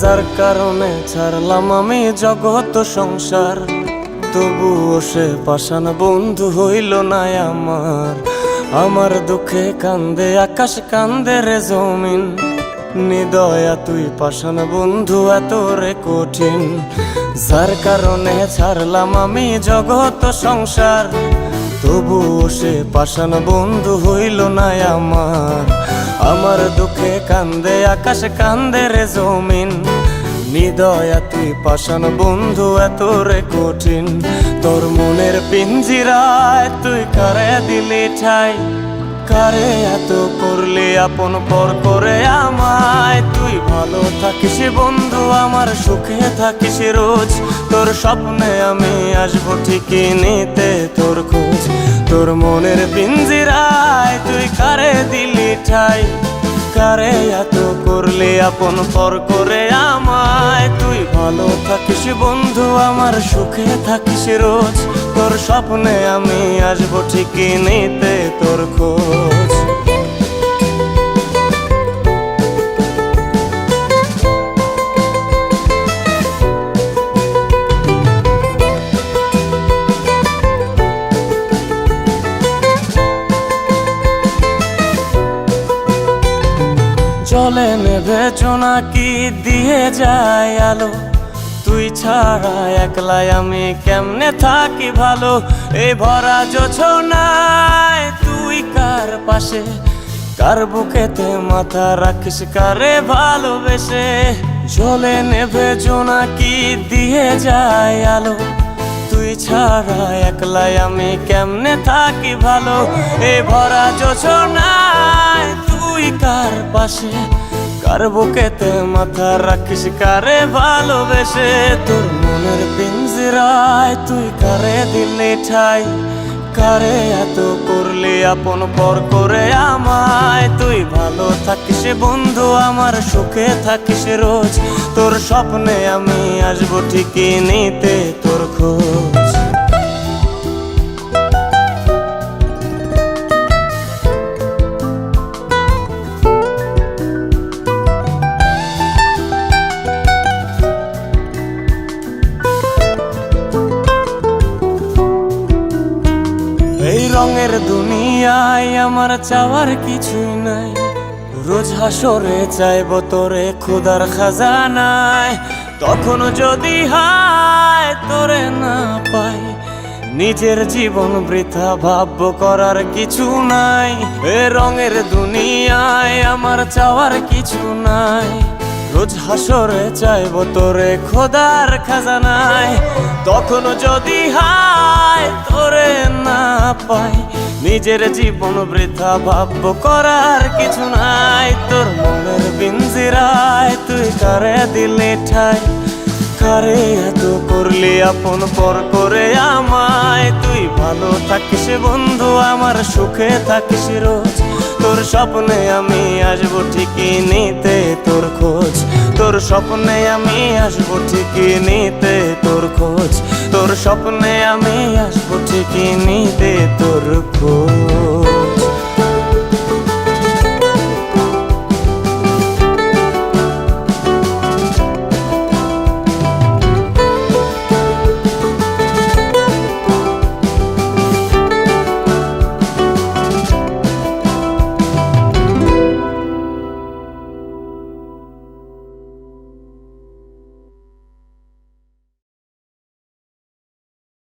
যার কারণে ছাড়লাম আমি জগৎ সংসার, তবুও সে পাষাণ বন্ধু হইল না আমার। আমার দুঃখে কান্দে আকাশ, কান্দে রে জমিন, নিদয়া তুই পাষাণ বন্ধু এত রে কঠিন। যার কারণে ছাড়লাম আমি জগৎ সংসার, তবুও সে পাষাণ বন্ধু হইল না আমার। আমার দুঃখে কান্দে আকাশ, কান্দে রে জমিন, নিদয়া তুই পাষাণ বন্ধু এত রে কঠিন। তোর মনের পিঞ্জিরায় তুই কারে দিলি ঠাই, কারে এত করলি আপন পর করে আমায়। তুই ভালো থাকিস বন্ধু আমার, সুখে থাকিস রোজ, তোর স্বপ্নে আমি আসবো ঠিকই নিতে তোর খোঁজ। তোর মনের পিঞ্জিরায় তুই কারে দিলি ঠাই, কারে এত করলি আপন পর করে আমায়। তুই ভালো থাকিস বন্ধু আমার, সুখে থাকিস রোজ, তোর স্বপ্নে আমি আসবো ঠিকই নিতে তোর খোঁজ। জলে নেভে জোনাকি দিয়ে যায় আলো, তুই ছাড়া একলাই আমি কেমনে থাকি ভালো। এই ভরা জোছনায় তুই কার পাশে, কার বুকেতে মাথা রাখিস কারে ভালোবেসে। জলে নেভে জোনাকি দিয়ে যায় আলো, তুই ছাড়া একলাই আমি কেমনে থাকি ভালো। এই ভরা জোছনায় তুই কার পাশে, কার বুকেতে মাথা রাখিস কারে ভালোবেসে। তোর মনের পিঞ্জিরায় তুই কারে দিলি ঠাই, কারে এত করলি আপন পর করে আমায়। তুই ভালো থাকিস বন্ধু আমার, সুখে থাকিস রোজ, তোর স্বপ্নে আমি আসবো ঠিকই নিতে তোর খোঁজ। এই রঙের দুনিয়ায় আমার চাওয়ার কিছুই নাই, রোজ হাসরে চাইব তোরে খোদার খাজানায়। তখন যদি হায় তোরে না পাই, নিজের জীবন বৃথা ভাবব করার কিছু নাই। এ রঙের দুনিয়ায় আমার চাওয়ার কিছু নাই, রোজ হাসরে চাইব তোরে খোদার খাজানায়। তখন যদি হায় তোরে না পাই, নিজের জীবন বৃথা ভাবব করার কিছু নাই। তোর মনের পিঞ্জিরায় তুই কারে দিলি ঠাই, কারে এত করলি আপন পর করে আমায়। তুই ভালো থাকিস বন্ধু আমার, সুখে থাকিস রোজ, তোর স্বপ্নে আমি আসবো ঠিকই নিতে তোর খোঁজ। তোর স্বপ্নে আমি আসবো ঠিকই নিতে তোর খোঁজ, তোর স্বপ্নে আমি আসবো ঠিকই নিতে তোর খোঁজ।